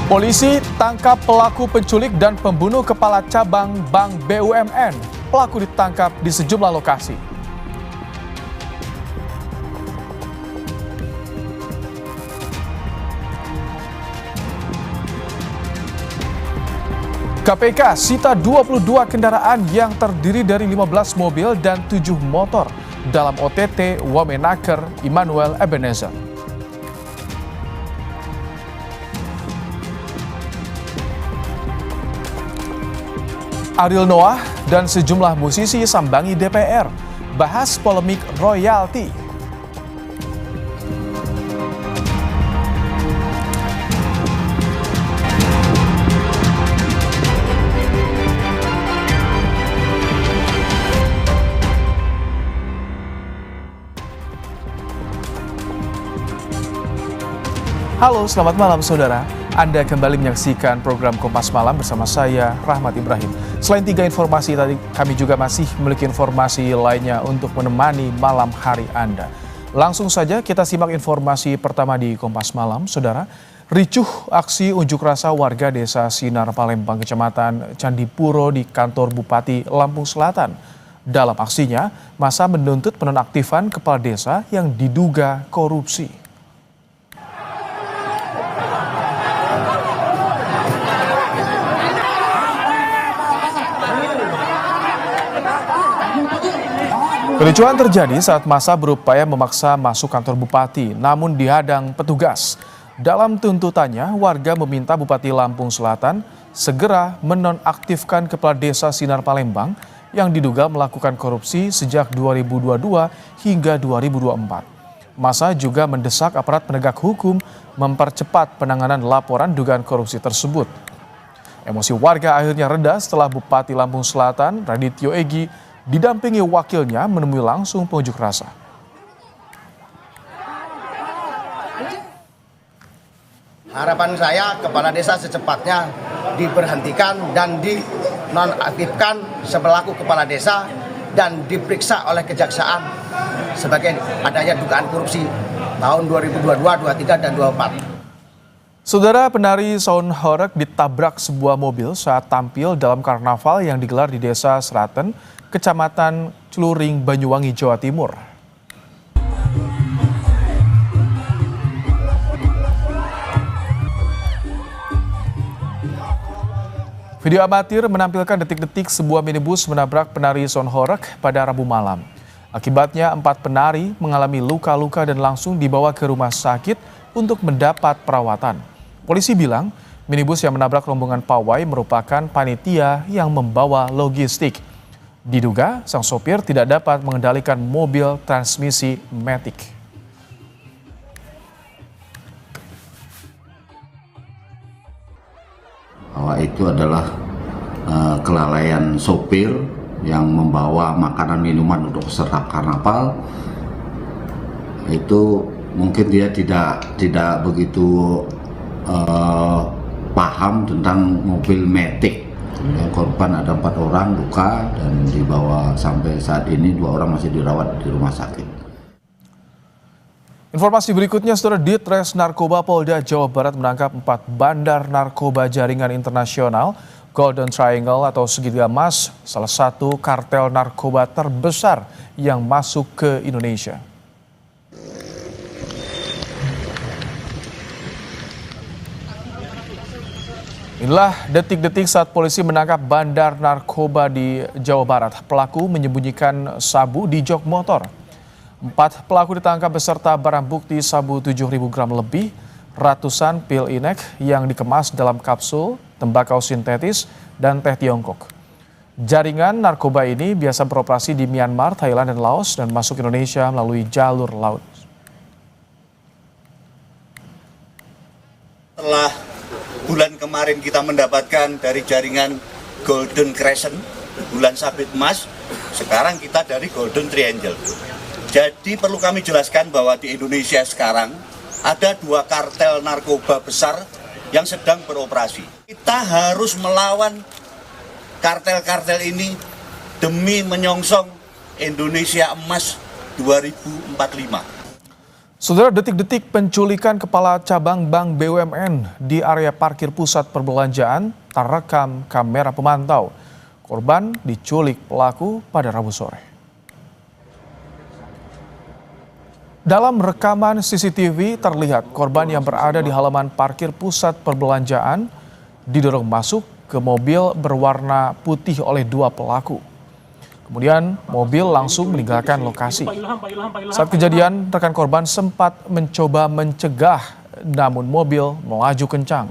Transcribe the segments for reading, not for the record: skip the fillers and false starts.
Polisi tangkap pelaku penculik dan pembunuh kepala cabang Bank BUMN. Pelaku ditangkap di sejumlah lokasi. KPK sita 22 kendaraan yang terdiri dari 15 mobil dan 7 motor dalam OTT Wamenaker Immanuel Ebenezer. Ariel Noah dan sejumlah musisi sambangi DPR, bahas polemik royalti. Halo, selamat malam saudara. Anda kembali menyaksikan program Kompas Malam bersama saya, Rahmat Ibrahim. Selain 3 informasi tadi, kami juga masih memiliki informasi lainnya untuk menemani malam hari Anda. Langsung saja kita simak informasi pertama di Kompas Malam, saudara. Ricuh aksi unjuk rasa warga desa Sinar Palembang, Kecamatan Candipuro di kantor Bupati Lampung Selatan. Dalam aksinya, massa menuntut penonaktifan kepala desa yang diduga korupsi. Kericuhan terjadi saat massa berupaya memaksa masuk kantor bupati, namun dihadang petugas. Dalam tuntutannya, warga meminta Bupati Lampung Selatan segera menonaktifkan kepala desa Sinar Palembang yang diduga melakukan korupsi sejak 2022 hingga 2024. Massa juga mendesak aparat penegak hukum mempercepat penanganan laporan dugaan korupsi tersebut. Emosi warga akhirnya reda setelah Bupati Lampung Selatan, Radityo Egi, didampingi wakilnya menemui langsung pengunjuk rasa. Harapan saya kepala desa secepatnya diberhentikan dan dinonaktifkan sebelaku kepala desa dan diperiksa oleh kejaksaan sebagai adanya dugaan korupsi tahun 2022, 23 dan 24. Saudara, penari Sound Horeg ditabrak sebuah mobil saat tampil dalam karnaval yang digelar di Desa Seraten, Kecamatan Celuring, Banyuwangi, Jawa Timur. Video amatir menampilkan detik-detik sebuah minibus menabrak penari Sound Horeg pada Rabu malam. Akibatnya 4 penari mengalami luka-luka dan langsung dibawa ke rumah sakit untuk mendapat perawatan. Polisi bilang minibus yang menabrak rombongan pawai merupakan panitia yang membawa logistik. Diduga sang sopir tidak dapat mengendalikan mobil transmisi matic. Bahwa itu adalah kelalaian sopir yang membawa makanan minuman untuk peserta karnaval. Itu mungkin dia tidak begitu paham tentang mobil matic. Yang korban ada 4 orang luka dan dibawa sampai saat ini 2 orang masih dirawat di rumah sakit. Informasi berikutnya, saudara, Ditres Narkoba Polda Jawa Barat menangkap 4 bandar narkoba jaringan internasional Golden Triangle atau segitiga emas, salah satu kartel narkoba terbesar yang masuk ke Indonesia. Inilah detik-detik saat polisi menangkap bandar narkoba di Jawa Barat. Pelaku menyembunyikan sabu di jok motor. 4 pelaku ditangkap beserta barang bukti sabu 7.000 gram lebih, ratusan pil inek yang dikemas dalam kapsul, tembakau sintetis, dan teh Tiongkok. Jaringan narkoba ini biasa beroperasi di Myanmar, Thailand, dan Laos dan masuk Indonesia melalui jalur laut. Setelah bulan kemarin kita mendapatkan dari jaringan Golden Crescent, bulan sabit emas, sekarang kita dari Golden Triangle. Jadi perlu kami jelaskan bahwa di Indonesia sekarang ada 2 kartel narkoba besar yang sedang beroperasi. Kita harus melawan kartel-kartel ini demi menyongsong Indonesia Emas 2045. Saudara, detik-detik penculikan kepala cabang Bank BUMN di area parkir pusat perbelanjaan terekam kamera pemantau. Korban diculik pelaku pada Rabu sore. Dalam rekaman CCTV terlihat korban yang berada di halaman parkir pusat perbelanjaan didorong masuk ke mobil berwarna putih oleh dua pelaku. Kemudian mobil langsung meninggalkan lokasi. Saat kejadian, rekan korban sempat mencoba mencegah, namun mobil melaju kencang.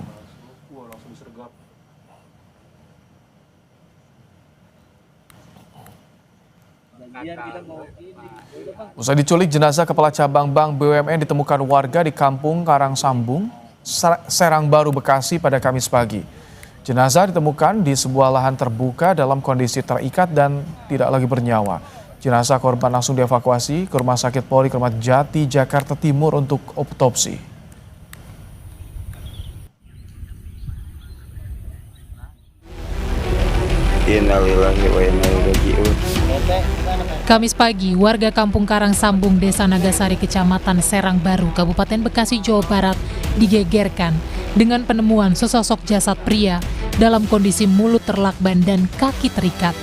Usai diculik, jenazah kepala cabang Bank BUMN ditemukan warga di Kampung Karangsambung, Serang Baru, Bekasi pada Kamis pagi. Jenazah ditemukan di sebuah lahan terbuka dalam kondisi terikat dan tidak lagi bernyawa. Jenazah korban langsung dievakuasi ke Rumah Sakit Polri Kramat Jati, Jakarta Timur untuk otopsi. Kamis pagi, warga Kampung Karangsambung, Desa Nagasari, Kecamatan Serang Baru, Kabupaten Bekasi, Jawa Barat, digegerkan dengan penemuan sesosok jasad pria dalam kondisi mulut terlakban dan kaki terikat.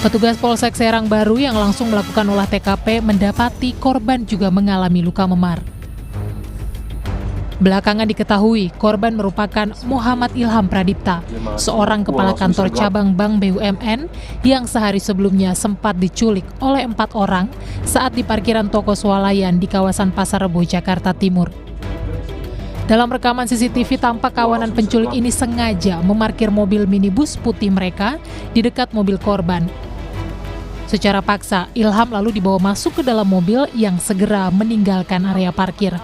Petugas Polsek Serang Baru yang langsung melakukan olah TKP mendapati korban juga mengalami luka memar. Belakangan diketahui korban merupakan Muhammad Ilham Pradipta, seorang kepala kantor cabang Bank BUMN yang sehari sebelumnya sempat diculik oleh 4 orang saat di parkiran toko swalayan di kawasan Pasar Rebo, Jakarta Timur. Dalam rekaman CCTV tampak kawanan penculik ini sengaja memarkir mobil minibus putih mereka di dekat mobil korban. Secara paksa, Ilham lalu dibawa masuk ke dalam mobil yang segera meninggalkan area parkir.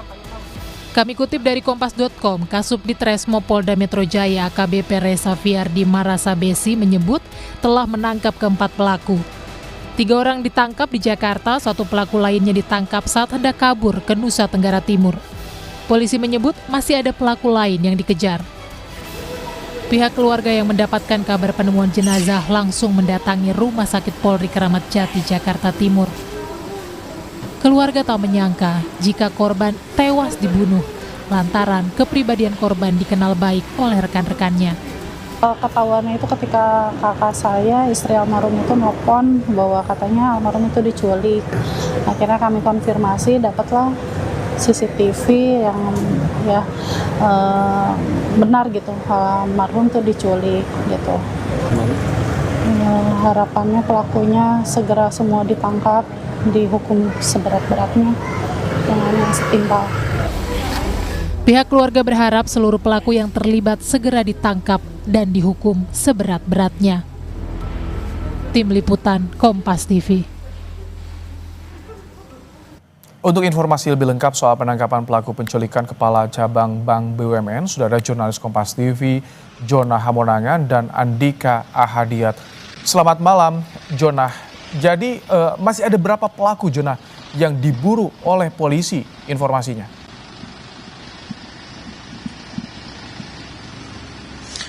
Kami kutip dari Kompas.com, Kasubdit Resmo Polda Metro Jaya AKBP Reza Fiardi Marasabesi menyebut telah menangkap keempat pelaku. 3 orang ditangkap di Jakarta, 1 pelaku lainnya ditangkap saat hendak kabur ke Nusa Tenggara Timur. Polisi menyebut masih ada pelaku lain yang dikejar. Pihak keluarga yang mendapatkan kabar penemuan jenazah langsung mendatangi Rumah Sakit Polri Kramat Jati, Jakarta Timur. Keluarga tak menyangka jika korban tewas dibunuh lantaran kepribadian korban dikenal baik oleh rekan-rekannya. Ketahuannya itu ketika kakak saya, istri almarhum itu nelpon bahwa katanya almarhum itu diculik. Akhirnya kami konfirmasi, dapatlah CCTV yang benar gitu, almarhum itu diculik gitu. Harapannya pelakunya segera semua ditangkap, dihukum seberat-beratnya dengan yang setimpal. Pihak keluarga berharap seluruh pelaku yang terlibat segera ditangkap dan dihukum seberat-beratnya. Tim Liputan Kompas TV. Untuk informasi lebih lengkap soal penangkapan pelaku penculikan kepala cabang Bank BUMN, sudah ada jurnalis Kompas TV, Jonah Hamonangan dan Andika Ahadiat. Selamat malam, Jonah. Jadi masih ada berapa pelaku, Jonah, yang diburu oleh polisi informasinya?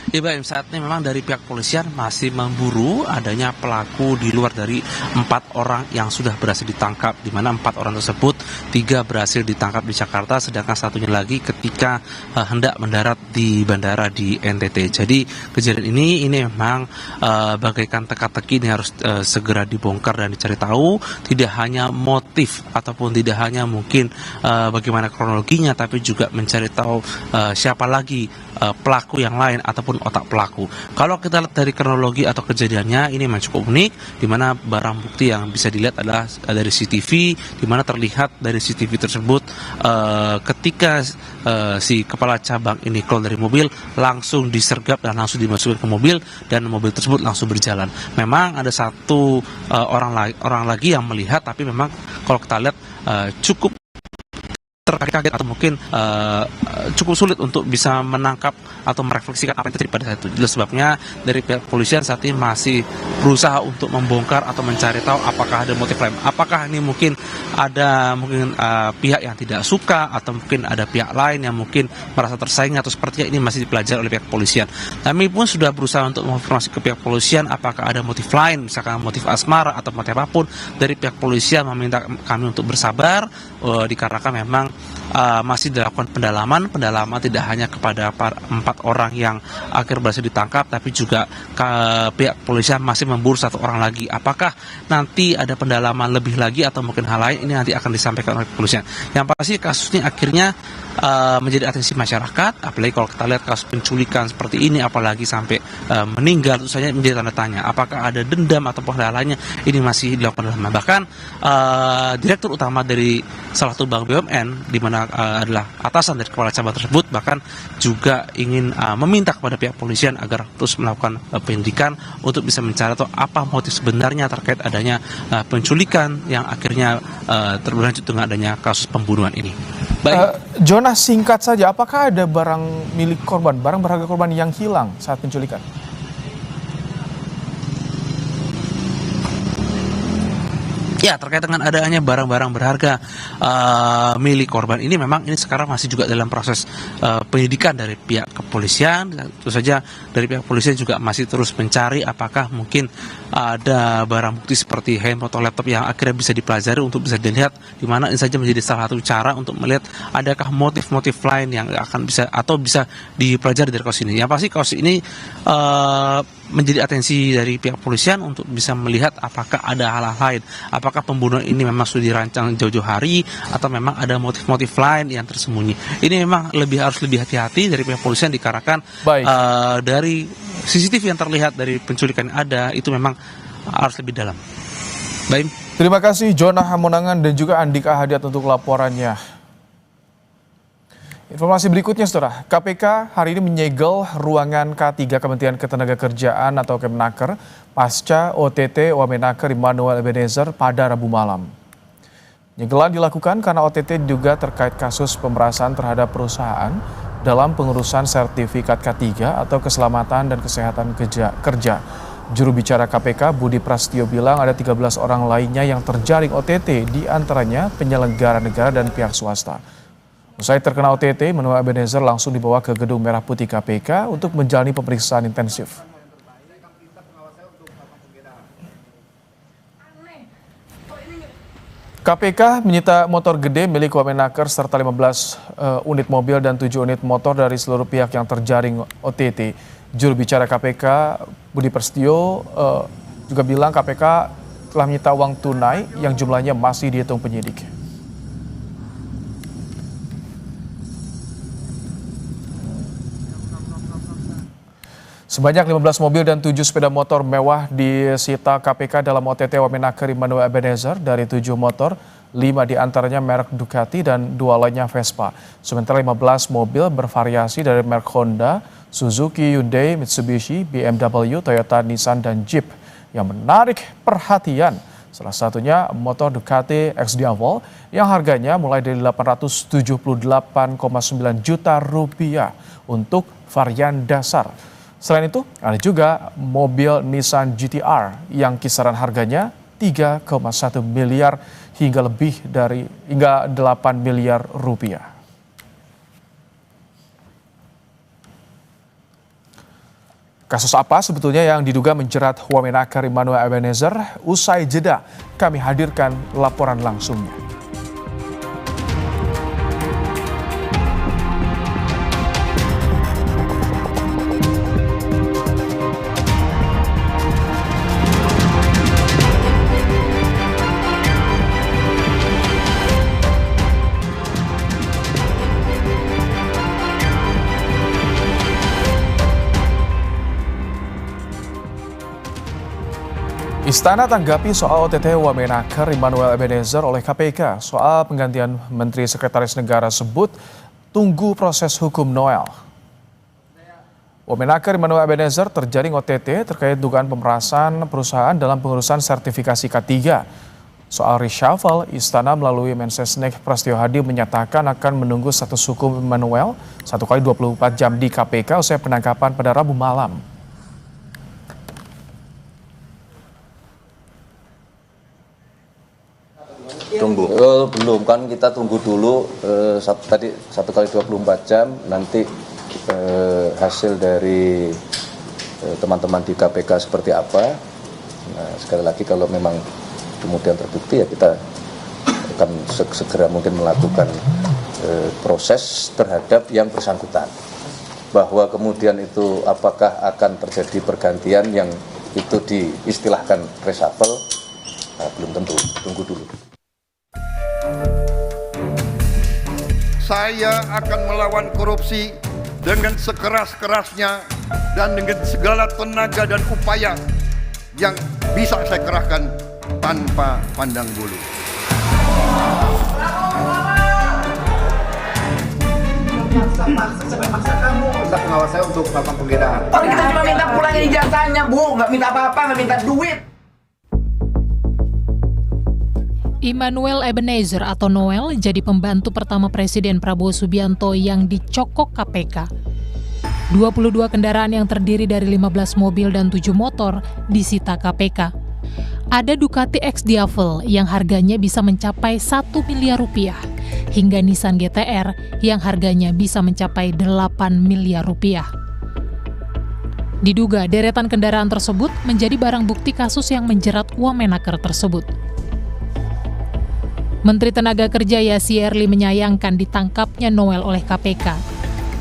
Ibrahim, saat ini memang dari pihak polisian masih memburu adanya pelaku di luar dari 4 orang yang sudah berhasil ditangkap, di mana 4 orang tersebut 3 berhasil ditangkap di Jakarta, sedangkan satunya lagi ketika hendak mendarat di bandara di NTT. Jadi kejadian ini memang bagaikan teka-teki, ini harus segera dibongkar dan dicari tahu, tidak hanya motif ataupun tidak hanya mungkin bagaimana kronologinya, tapi juga mencari tahu siapa lagi pelaku yang lain ataupun otak pelaku. Kalau kita lihat dari kronologi atau kejadiannya, ini memang cukup unik, di mana barang bukti yang bisa dilihat adalah dari CCTV, di mana terlihat dari CCTV tersebut ketika si kepala cabang ini keluar dari mobil, langsung disergap dan langsung dimasukkan ke mobil, dan mobil tersebut langsung berjalan. Memang ada 1 orang lagi yang melihat, tapi memang kalau kita lihat cukup terkaget atau mungkin cukup sulit untuk bisa menangkap atau merefleksikan apa yang terjadi pada saat itu. Itulah sebabnya dari pihak kepolisian saat ini masih berusaha untuk membongkar atau mencari tahu apakah ada motif lain. Apakah ini mungkin ada pihak yang tidak suka atau mungkin ada pihak lain yang mungkin merasa tersaing atau sepertinya ini masih dipelajari oleh pihak kepolisian. Kami pun sudah berusaha untuk mengonfirmasi ke pihak kepolisian apakah ada motif lain, misalkan motif asmara atau motif apapun. Dari pihak kepolisian meminta kami untuk bersabar dikarenakan memang masih dilakukan pendalaman tidak hanya kepada 4 orang yang akhir berhasil ditangkap, tapi juga pihak kepolisian masih memburu 1 orang lagi. Apakah nanti ada pendalaman lebih lagi atau mungkin hal lain, ini nanti akan disampaikan oleh kepolisian. Yang pasti kasus ini akhirnya menjadi atensi masyarakat, apalagi kalau kita lihat kasus penculikan seperti ini, apalagi sampai meninggal, tentu saja menjadi tanda tanya apakah ada dendam ataupun hal lainnya, ini masih dilakukan dalam. Bahkan direktur utama dari salah satu bank BUMN di mana adalah atasan dari kepala cabang tersebut bahkan juga ingin meminta kepada pihak polisian agar terus melakukan penyidikan untuk bisa mencari tahu apa motif sebenarnya terkait adanya penculikan yang akhirnya berlanjut dengan adanya kasus pembunuhan ini. Baik. Jonas, singkat saja, apakah ada barang milik korban, barang berharga korban yang hilang saat penculikan? Ya, terkait dengan adanya barang-barang berharga milik korban ini, memang ini sekarang masih juga dalam proses penyidikan dari pihak kepolisian. Tentu saja dari pihak kepolisian juga masih terus mencari apakah mungkin ada barang bukti seperti handphone atau laptop yang akhirnya bisa dipelajari untuk bisa dilihat, di mana ini saja menjadi salah satu cara untuk melihat adakah motif-motif lain yang akan bisa atau bisa dipelajari dari kasus ini. Yang pasti kasus ini menjadi atensi dari pihak kepolisian untuk bisa melihat apakah ada hal-hal lain, apakah pembunuhan ini memang sudah dirancang jauh-jauh hari atau memang ada motif-motif lain yang tersembunyi. Ini memang harus lebih hati-hati dari pihak kepolisian dikarenakan dari CCTV yang terlihat dari penculikan yang ada itu memang harus lebih dalam. Baik. Terima kasih Jonah Hamonangan dan juga Andika Hadiat untuk laporannya. Informasi berikutnya, Saudara. KPK hari ini menyegel ruangan K3 Kementerian Ketenagakerjaan atau Kemenaker pasca OTT Wamenaker Immanuel Ebenezer pada Rabu malam. Penyegelan dilakukan karena OTT diduga terkait kasus pemerasan terhadap perusahaan dalam pengurusan sertifikat K3 atau keselamatan dan kesehatan kerja. Juru bicara KPK Budi Prasetyo bilang ada 13 orang lainnya yang terjaring OTT, di antaranya penyelenggara negara dan pihak swasta. Usai terkena OTT, Immanuel Ebenezer langsung dibawa ke Gedung Merah Putih KPK untuk menjalani pemeriksaan intensif. KPK menyita motor gede milik Wamenaker serta 15 unit mobil dan 7 unit motor dari seluruh pihak yang terjaring OTT. Juru bicara KPK Budi Prasetyo juga bilang KPK telah menyita uang tunai yang jumlahnya masih dihitung penyidik. Sebanyak 15 mobil dan 7 sepeda motor mewah disita KPK dalam OTT Wamenaker Immanuel Ebenezer. Dari 7 motor, 5 diantaranya merek Ducati dan 2 lainnya Vespa. Sementara 15 mobil bervariasi dari merek Honda, Suzuki, Hyundai, Mitsubishi, BMW, Toyota, Nissan, dan Jeep. Yang menarik perhatian, salah satunya motor Ducati X Diavol yang harganya mulai dari 878,9 juta rupiah untuk varian dasar. Selain itu, ada juga mobil Nissan GT-R yang kisaran harganya 3,1 miliar hingga 8 miliar rupiah. Kasus apa sebetulnya yang diduga menjerat Wamenaker Immanuel Ebenezer? Usai jeda, kami hadirkan laporan langsungnya. Istana tanggapi soal OTT Wamenaker Immanuel Ebenezer oleh KPK. Soal penggantian Menteri Sekretaris Negara sebut tunggu proses hukum Noel. Wamenaker Immanuel Ebenezer terjaring OTT terkait dugaan pemerasan perusahaan dalam pengurusan sertifikasi K3. Soal reshuffle, Istana melalui Mensesnek Prasetyo Hadi menyatakan akan menunggu status hukum Immanuel 1x24 jam di KPK usai penangkapan pada Rabu malam. Tunggu. Belum, kan kita tunggu dulu tadi 1x24 jam nanti hasil dari teman-teman di KPK seperti apa. Nah, sekali lagi kalau memang kemudian terbukti ya kita akan segera mungkin melakukan proses terhadap yang bersangkutan. Bahwa kemudian itu apakah akan terjadi pergantian yang itu diistilahkan reshuffle, nah, belum tentu, tunggu dulu. Saya akan melawan korupsi dengan sekeras-kerasnya dan dengan segala tenaga dan upaya yang bisa saya kerahkan tanpa pandang bulu. Siapa maksa kamu? Minta pengawas saya untuk melakukan penggeledahan. Tapi kita cuma minta pulangin ijazahnya, Bu. Nggak minta apa-apa, nggak minta duit. Immanuel Ebenezer atau Noel jadi pembantu pertama Presiden Prabowo Subianto yang dicokok KPK. 22 kendaraan yang terdiri dari 15 mobil dan 7 motor disita KPK. Ada Ducati X Diavel yang harganya bisa mencapai 1 miliar rupiah, hingga Nissan GT-R yang harganya bisa mencapai 8 miliar rupiah. Diduga deretan kendaraan tersebut menjadi barang bukti kasus yang menjerat Wamenaker tersebut. Menteri Tenaga Kerja Yassi-Erli menyayangkan ditangkapnya Noel oleh KPK.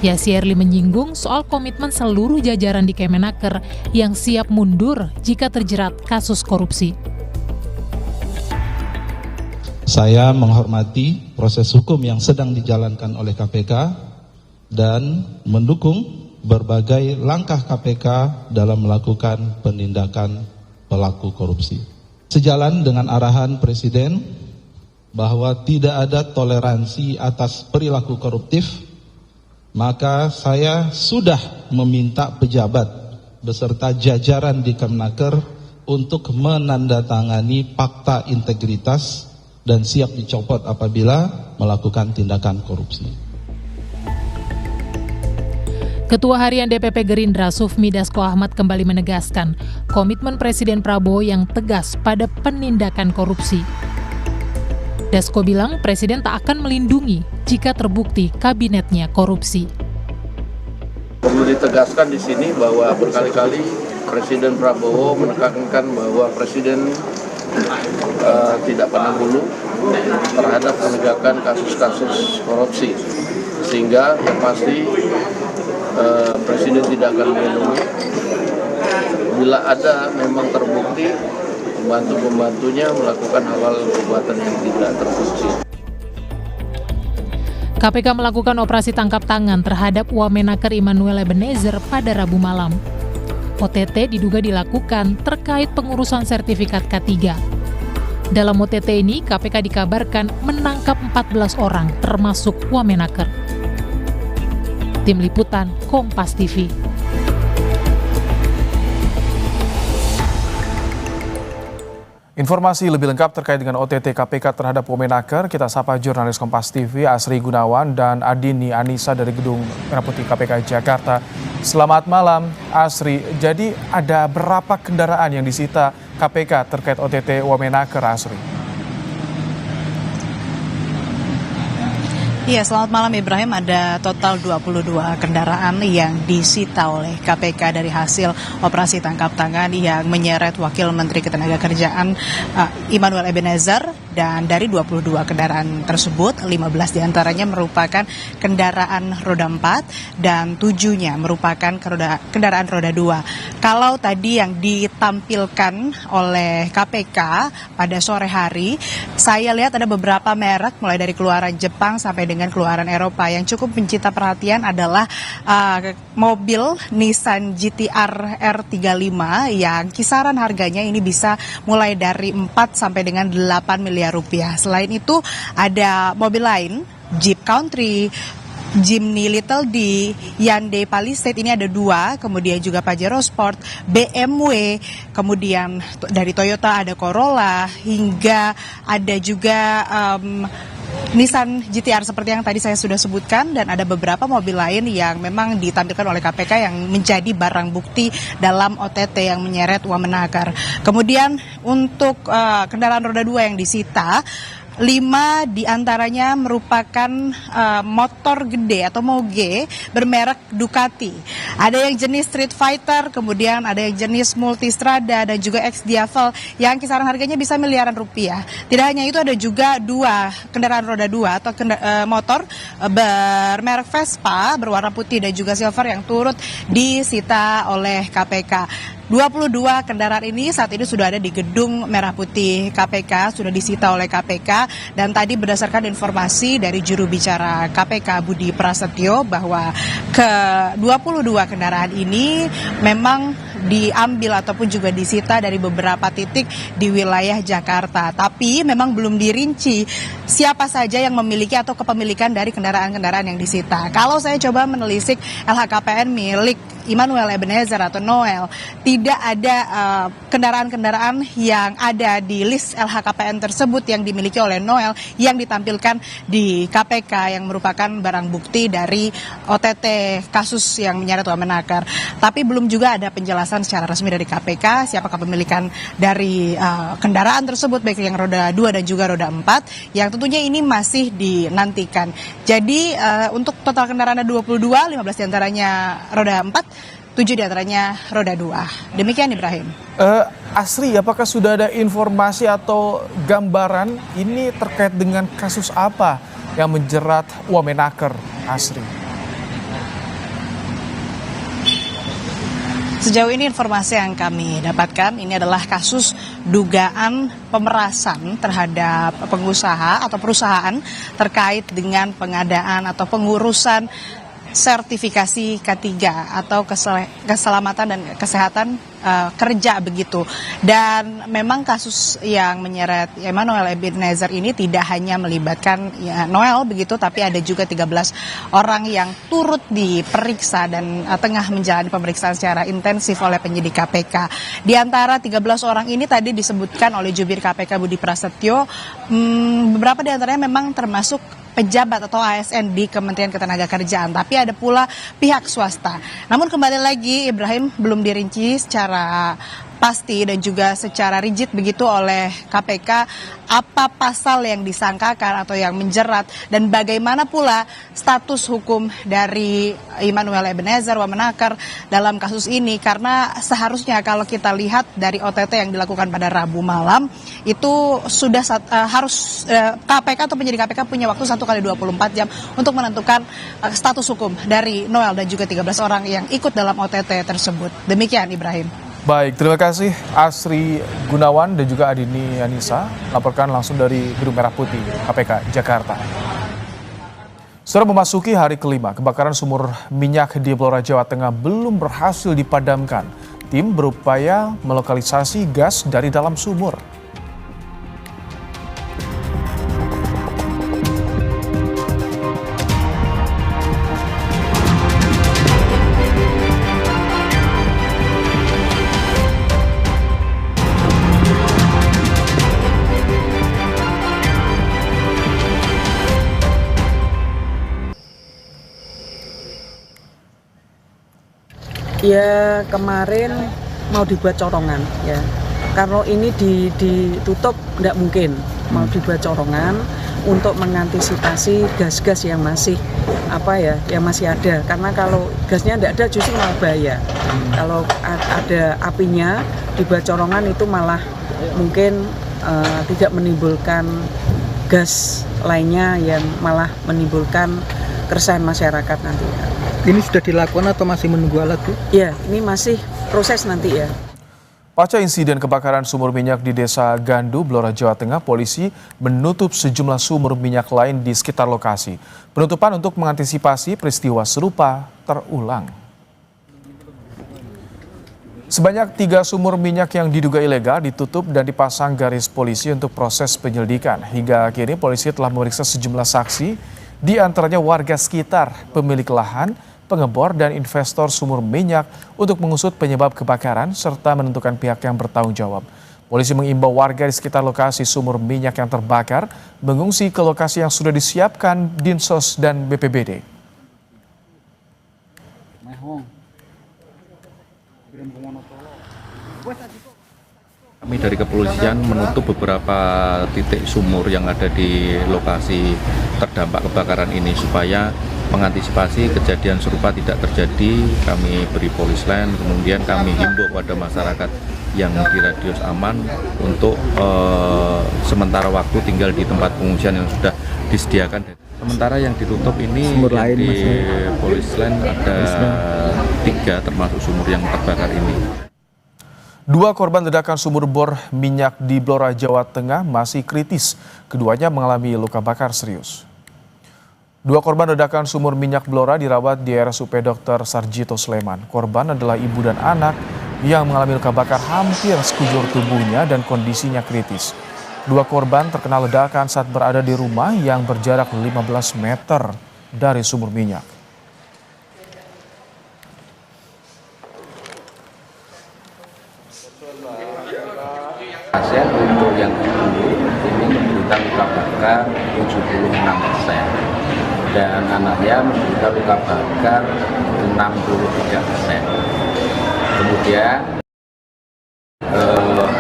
Yassi-Erli menyinggung soal komitmen seluruh jajaran di Kemenaker yang siap mundur jika terjerat kasus korupsi. Saya menghormati proses hukum yang sedang dijalankan oleh KPK dan mendukung berbagai langkah KPK dalam melakukan penindakan pelaku korupsi. Sejalan dengan arahan Presiden bahwa tidak ada toleransi atas perilaku koruptif, maka saya sudah meminta pejabat beserta jajaran di Kemenaker untuk menandatangani fakta integritas dan siap dicopot apabila melakukan tindakan korupsi. Ketua Harian DPP Gerindra Sufmi Dasko Ahmad kembali menegaskan komitmen Presiden Prabowo yang tegas pada penindakan korupsi. Dasko bilang Presiden tak akan melindungi jika terbukti kabinetnya korupsi. Perlu ditegaskan di sini bahwa berkali-kali Presiden Prabowo menekankan bahwa Presiden tidak pandang bulu terhadap penegakan kasus-kasus korupsi, sehingga yang pasti Presiden tidak akan melindungi bila ada memang terbukti pembantu-pembantunya melakukan hal-hal perbuatan yang tidak terbukti. KPK melakukan operasi tangkap tangan terhadap Wamenaker Immanuel Ebenezer pada Rabu malam. OTT diduga dilakukan terkait pengurusan sertifikat K3. Dalam OTT ini, KPK dikabarkan menangkap 14 orang termasuk Wamenaker. Tim Liputan, Kompas TV. Informasi lebih lengkap terkait dengan OTT KPK terhadap Wamenaker, kita sapa jurnalis Kompas TV Asri Gunawan dan Adini Anissa dari Gedung Merah Putih KPK Jakarta. Selamat malam Asri, jadi ada berapa kendaraan yang disita KPK terkait OTT Wamenaker, Asri? Iya, selamat malam Ibrahim. Ada total 22 kendaraan yang disita oleh KPK dari hasil operasi tangkap tangan yang menyeret Wakil Menteri Ketenagakerjaan Immanuel Ebenezer. Dan dari 22 kendaraan tersebut, 15 diantaranya merupakan kendaraan roda 4 dan 7-nya merupakan kendaraan roda 2. Kalau tadi yang ditampilkan oleh KPK pada sore hari, saya lihat ada beberapa merek mulai dari keluaran Jepang sampai dengan keluaran Eropa. Yang cukup mencita perhatian adalah mobil Nissan GT-R R35 yang kisaran harganya ini bisa mulai dari 4 sampai dengan 8 miliar rupiah. Selain itu ada mobil lain, Jeep Country, Jimny Little di Hyundai Palisade ini ada 2, kemudian juga Pajero Sport, BMW, kemudian dari Toyota ada Corolla, hingga ada juga Nissan GT-R seperti yang tadi saya sudah sebutkan, dan ada beberapa mobil lain yang memang ditampilkan oleh KPK yang menjadi barang bukti dalam OTT yang menyeret Wamenakar. Kemudian untuk kendaraan roda 2 yang disita, 5 diantaranya merupakan motor gede atau moge bermerek Ducati. Ada yang jenis Street Fighter, kemudian ada yang jenis Multistrada dan juga X-Diavel yang kisaran harganya bisa miliaran rupiah. Tidak hanya itu, ada juga 2 kendaraan roda 2 atau motor bermerek Vespa berwarna putih dan juga silver yang turut disita oleh KPK. 22 kendaraan ini saat ini sudah ada di gedung Merah Putih KPK, sudah disita oleh KPK, dan tadi berdasarkan informasi dari juru bicara KPK Budi Prasetyo bahwa ke 22 kendaraan ini memang diambil ataupun juga disita dari beberapa titik di wilayah Jakarta. Tapi memang belum dirinci siapa saja yang memiliki atau kepemilikan dari kendaraan-kendaraan yang disita. Kalau saya coba menelisik LHKPN milik Immanuel Ebenezer atau Noel, tidak ada kendaraan-kendaraan yang ada di list LHKPN tersebut yang dimiliki oleh Noel yang ditampilkan di KPK yang merupakan barang bukti dari OTT kasus yang menyeret Wamenakar. Tapi belum juga ada penjelasan secara resmi dari KPK siapa kepemilikan dari kendaraan tersebut, baik yang roda 2 dan juga roda 4, yang tentunya ini masih dinantikan. Jadi untuk total kendaraan ada 22, 15 diantaranya roda 4, 7 diantaranya roda 2. Demikian Ibrahim. Asri, apakah sudah ada informasi atau gambaran ini terkait dengan kasus apa yang menjerat Wamenakar, Asri? Sejauh ini informasi yang kami dapatkan ini adalah kasus dugaan pemerasan terhadap pengusaha atau perusahaan terkait dengan pengadaan atau pengurusan sertifikasi K3 atau keselamatan dan kesehatan kerja begitu. Dan memang kasus yang menyeret Immanuel Ebenezer ini tidak hanya melibatkan Noel begitu, tapi ada juga 13 orang yang turut diperiksa dan tengah menjalani pemeriksaan secara intensif oleh penyidik KPK. Di antara 13 orang ini tadi disebutkan oleh jubir KPK Budi Prasetyo, beberapa di antaranya memang termasuk pejabat atau ASN di Kementerian Ketenagakerjaan, tapi ada pula pihak swasta. Namun kembali lagi Ibrahim, belum dirinci secara pasti dan juga secara rigid begitu oleh KPK apa pasal yang disangkakan atau yang menjerat dan bagaimana pula status hukum dari Immanuel Ebenezer Wamenakar dalam kasus ini, karena seharusnya kalau kita lihat dari OTT yang dilakukan pada Rabu malam itu sudah harus KPK atau penyidik KPK punya waktu 1 kali 24 jam untuk menentukan status hukum dari Noel dan juga 13 orang yang ikut dalam OTT tersebut. Demikian Ibrahim. Baik, terima kasih Asri Gunawan dan juga Adini Anissa, laporkan langsung dari Gedung Merah Putih KPK Jakarta. Setelah memasuki hari kelima, kebakaran sumur minyak di Blora Jawa Tengah belum berhasil dipadamkan. Tim berupaya melokalisasi gas dari dalam sumur. Ya kemarin mau dibuat corongan ya, kalau ini ditutup nggak mungkin, mau dibuat corongan untuk mengantisipasi gas-gas yang masih yang masih ada, karena kalau gasnya nggak ada justru malah bahaya. Kalau ada apinya dibuat corongan itu malah mungkin tidak menimbulkan gas lainnya yang malah menimbulkan keresahan masyarakat nanti. Ini sudah dilakukan atau masih menunggu alat, Bu? Ya, ini masih proses nanti ya. Pasca insiden kebakaran sumur minyak di Desa Gandu, Blora Jawa Tengah, polisi menutup sejumlah sumur minyak lain di sekitar lokasi. Penutupan untuk mengantisipasi peristiwa serupa terulang. Sebanyak 3 sumur minyak yang diduga ilegal ditutup dan dipasang garis polisi untuk proses penyelidikan. Hingga kini polisi telah memeriksa sejumlah saksi di antaranya warga sekitar, pemilik lahan, pengebor, dan investor sumur minyak untuk mengusut penyebab kebakaran serta menentukan pihak yang bertanggung jawab. Polisi mengimbau warga di sekitar lokasi sumur minyak yang terbakar mengungsi ke lokasi yang sudah disiapkan Dinsos dan BPBD. Kami dari kepolisian menutup beberapa titik sumur yang ada di lokasi terdampak kebakaran ini supaya mengantisipasi kejadian serupa tidak terjadi. Kami beri polis line, kemudian kami himbau pada masyarakat yang di radius aman untuk sementara waktu tinggal di tempat pengungsian yang sudah disediakan. Sementara yang ditutup ini di polis line ada 3 termasuk sumur yang terbakar ini. 2 korban ledakan sumur bor minyak di Blora, Jawa Tengah masih kritis. Keduanya mengalami luka bakar serius. 2 korban ledakan sumur minyak Blora dirawat di RSUP Dr. Sarjito Sleman. Korban adalah ibu dan anak yang mengalami luka bakar hampir sekujur tubuhnya dan kondisinya kritis. 2 korban terkena ledakan saat berada di rumah yang berjarak 15 meter dari sumur minyak. Pasien untuk yang ibu ini menderita luka bakar 76% dan anaknya menderita luka bakar 63%. Kemudian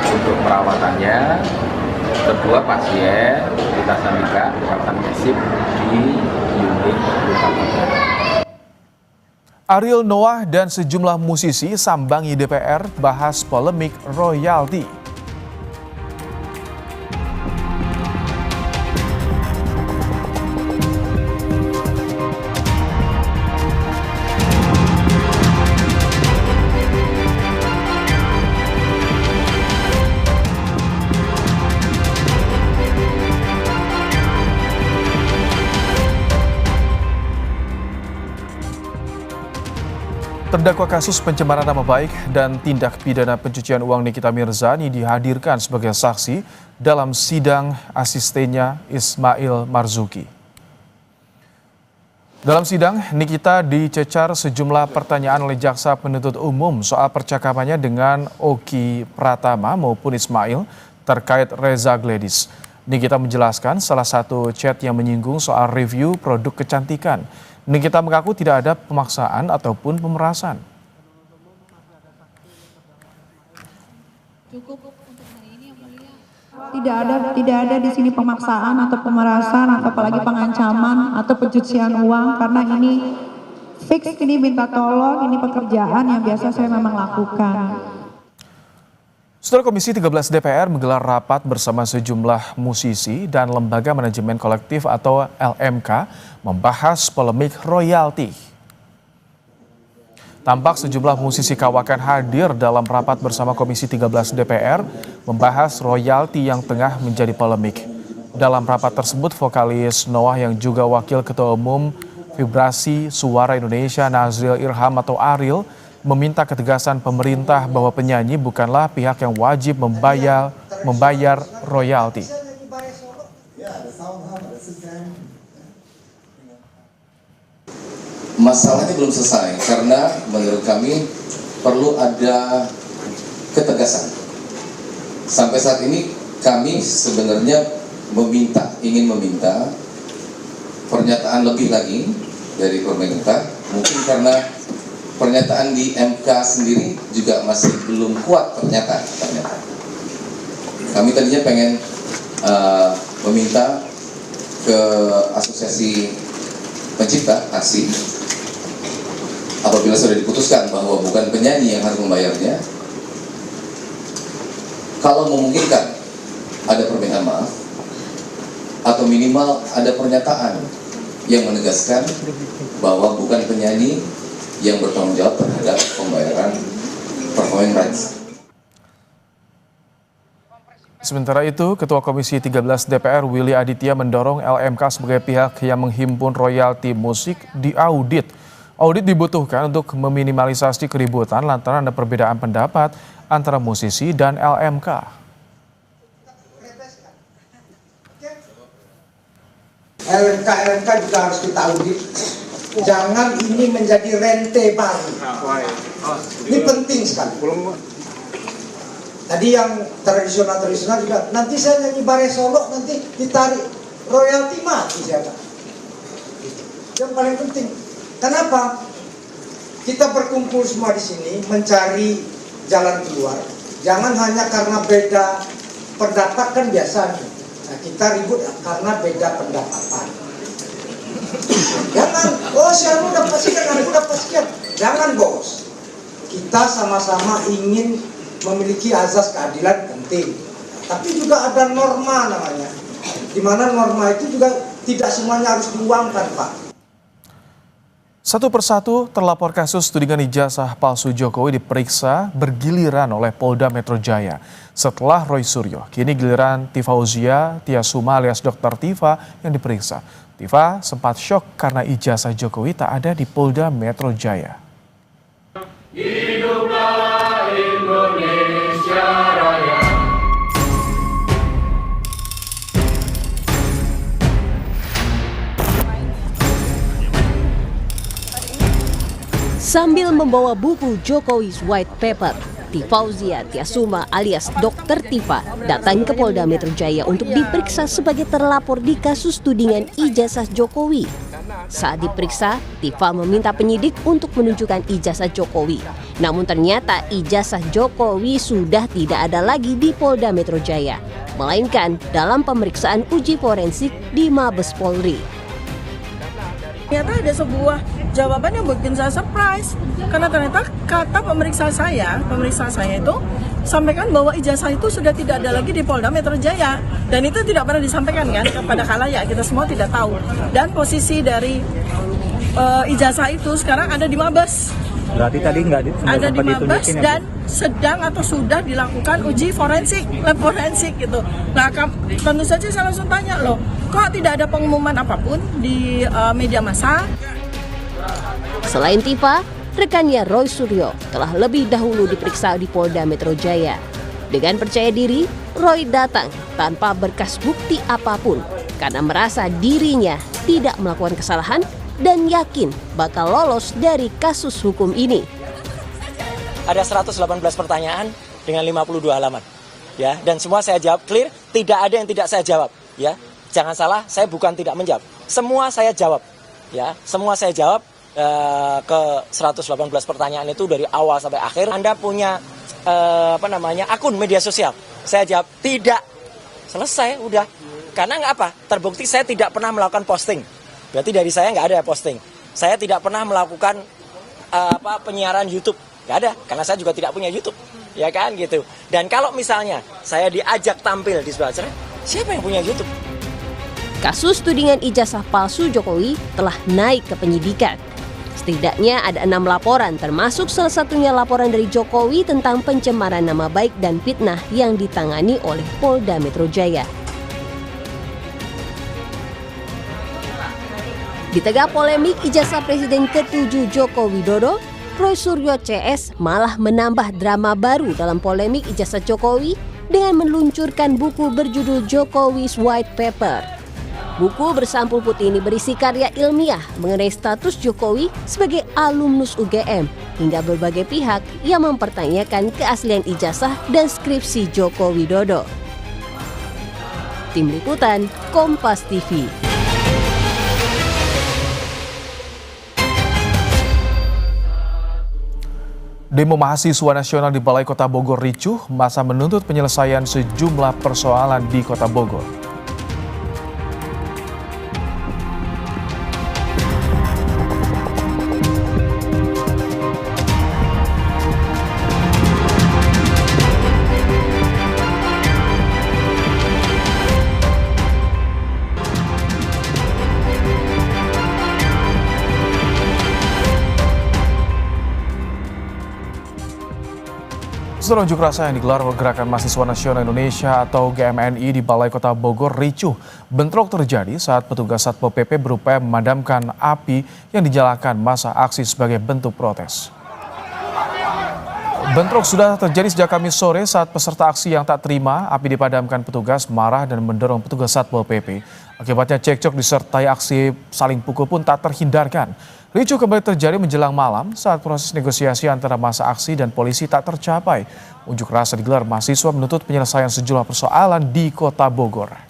untuk perawatannya kedua pasien kita sambungkan perawatan intensif di unit luka bakar. Ariel Noah dan sejumlah musisi sambangi DPR bahas polemik royalti. Terdakwa kasus pencemaran nama baik dan tindak pidana pencucian uang Nikita Mirzani dihadirkan sebagai saksi dalam sidang asistennya Ismail Marzuki. Dalam sidang, Nikita dicecar sejumlah pertanyaan oleh jaksa penuntut umum soal percakapannya dengan Oki Pratama maupun Ismail terkait Reza Gladys. Nikita menjelaskan salah satu chat yang menyinggung soal review produk kecantikan. Nikita mengaku tidak ada pemaksaan ataupun pemerasan. Tidak ada di sini pemaksaan atau pemerasan atau apalagi pengancaman atau pencucian uang karena ini fix, ini minta tolong, ini pekerjaan yang biasa saya memang lakukan. Setelah Komisi 13 DPR menggelar rapat bersama sejumlah musisi dan lembaga manajemen kolektif atau LMK membahas polemik royalti. Tampak sejumlah musisi kawakan hadir dalam rapat bersama Komisi 13 DPR membahas royalti yang tengah menjadi polemik. Dalam rapat tersebut, vokalis Noah yang juga wakil ketua umum Vibrasi Suara Indonesia Nazril Irham atau Ariel meminta ketegasan pemerintah bahwa penyanyi bukanlah pihak yang wajib membayar royalti. Masalahnya belum selesai karena menurut kami perlu ada ketegasan. Sampai saat ini kami sebenarnya ingin meminta pernyataan lebih lagi dari pemerintah, mungkin karena pernyataan di MK sendiri juga masih belum kuat ternyata. Kami tadinya pengen meminta ke Asosiasi Pencipta ASI, apabila sudah diputuskan bahwa bukan penyanyi yang harus membayarnya, kalau memungkinkan ada permintaan maaf atau minimal ada pernyataan yang menegaskan bahwa bukan penyanyi yang bertanggung jawab terhadap pembayaran performing rights. Sementara itu, Ketua Komisi 13 DPR Willy Aditya mendorong LMK sebagai pihak yang menghimpun royalti musik diaudit. Audit dibutuhkan untuk meminimalisasi keributan lantaran ada perbedaan pendapat antara musisi dan LMK. LMK juga harus kita audit. Jangan ini menjadi rente baru. Ini penting sekali. Tadi yang tradisional juga, nanti saya nyanyi Bare Solo, nanti ditarik royalti mati siapa? Yang paling penting. Kenapa? Kita berkumpul semua di sini mencari jalan keluar. Jangan hanya karena beda pendapat kan biasanya. Nah, kita ribut karena beda pendapatan. Jangan, oh si Anu dapat sekian, aku dapat sekian. Jangan bos. Kita sama-sama ingin memiliki azas keadilan penting. Tapi juga ada norma namanya. Di mana norma itu juga tidak semuanya harus diuangkan, Pak. Satu persatu terlapor kasus tudingan ijazah palsu Jokowi diperiksa bergiliran oleh Polda Metro Jaya. Setelah Roy Suryo, kini giliran Tifauzia Tiasuma alias Dr. Tifa yang diperiksa. Tifa sempat syok karena ijazah Jokowi tak ada di Polda Metro Jaya. Hiduplah Indonesia Raya. Sambil membawa buku Jokowi's White Paper, Tifauzia Tiasuma alias Dr. Tifa datang ke Polda Metro Jaya untuk diperiksa sebagai terlapor di kasus tudingan ijazah Jokowi. Saat diperiksa, Tifa meminta penyidik untuk menunjukkan ijazah Jokowi. Namun ternyata ijazah Jokowi sudah tidak ada lagi di Polda Metro Jaya, melainkan dalam pemeriksaan uji forensik di Mabes Polri. Ternyata ada sebuah jawaban yang bikin saya surprise, karena ternyata kata pemeriksa saya itu sampaikan bahwa ijazah itu sudah tidak ada lagi di Polda Metro Jaya, dan itu tidak pernah disampaikan kan kepada khalayak, kita semua tidak tahu. Dan posisi dari ijazah itu sekarang ada di Mabes. Berarti tadi nggak ada di Mabes dan sedang atau sudah dilakukan uji forensik, lab forensik gitu. Nah, tentu saja saya langsung tanya, loh, kok tidak ada pengumuman apapun di media massa? Selain Tifa, rekannya Roy Suryo telah lebih dahulu diperiksa di Polda Metro Jaya. Dengan percaya diri, Roy datang tanpa berkas bukti apapun karena merasa dirinya tidak melakukan kesalahan dan yakin bakal lolos dari kasus hukum ini. Ada 118 pertanyaan dengan 52 halaman. Ya, dan semua saya jawab clear, tidak ada yang tidak saya jawab, ya. Jangan salah, saya bukan tidak menjawab. Semua saya jawab. Ya, semua saya jawab ke 118 pertanyaan itu dari awal sampai akhir. Anda punya akun media sosial? Saya jawab tidak. Selesai, udah. Karena nggak apa? Terbukti saya tidak pernah melakukan posting. Berarti dari saya nggak ada posting. Saya tidak pernah melakukan penyiaran YouTube. Nggak ada, karena saya juga tidak punya YouTube. Ya kan gitu. Dan kalau misalnya saya diajak tampil di sebelah sana, siapa yang punya YouTube? Kasus tudingan ijazah palsu Jokowi telah naik ke penyidikan. Setidaknya ada 6 laporan, termasuk salah satunya laporan dari Jokowi tentang pencemaran nama baik dan fitnah yang ditangani oleh Polda Metro Jaya. Di tengah polemik ijazah Presiden ke-7 Joko Widodo, Roy Suryo CS malah menambah drama baru dalam polemik ijazah Jokowi dengan meluncurkan buku berjudul Jokowi's White Paper. Buku bersampul putih ini berisi karya ilmiah mengenai status Jokowi sebagai alumnus UGM hingga berbagai pihak yang mempertanyakan keaslian ijazah dan skripsi Joko Widodo. Tim Liputan, Kompas TV. Demo mahasiswa nasional di Balai Kota Bogor ricuh, masa menuntut penyelesaian sejumlah persoalan di Kota Bogor. Setelah unjuk rasa yang digelar Gerakan Mahasiswa Nasional Indonesia atau GMNI di Balai Kota Bogor ricuh. Bentrok terjadi saat petugas Satpol PP berupaya memadamkan api yang dinyalakan massa aksi sebagai bentuk protes. Bentrok sudah terjadi sejak Kamis sore saat peserta aksi yang tak terima api dipadamkan petugas marah dan mendorong petugas Satpol PP. Akibatnya cekcok disertai aksi saling pukul pun tak terhindarkan. Ricuh kembali terjadi menjelang malam saat proses negosiasi antara massa aksi dan polisi tak tercapai. Unjuk rasa digelar mahasiswa menuntut penyelesaian sejumlah persoalan di Kota Bogor.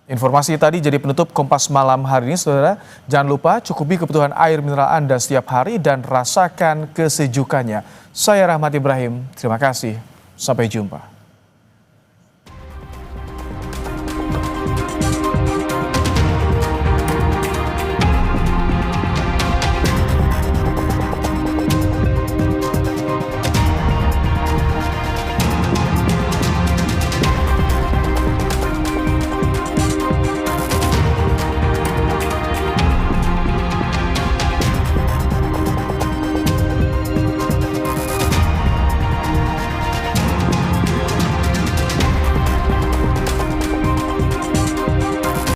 Informasi tadi jadi penutup Kompas Malam hari ini, saudara. Jangan lupa cukupi kebutuhan air mineral Anda setiap hari dan rasakan kesejukannya. Saya Rahmat Ibrahim, terima kasih. Sampai jumpa.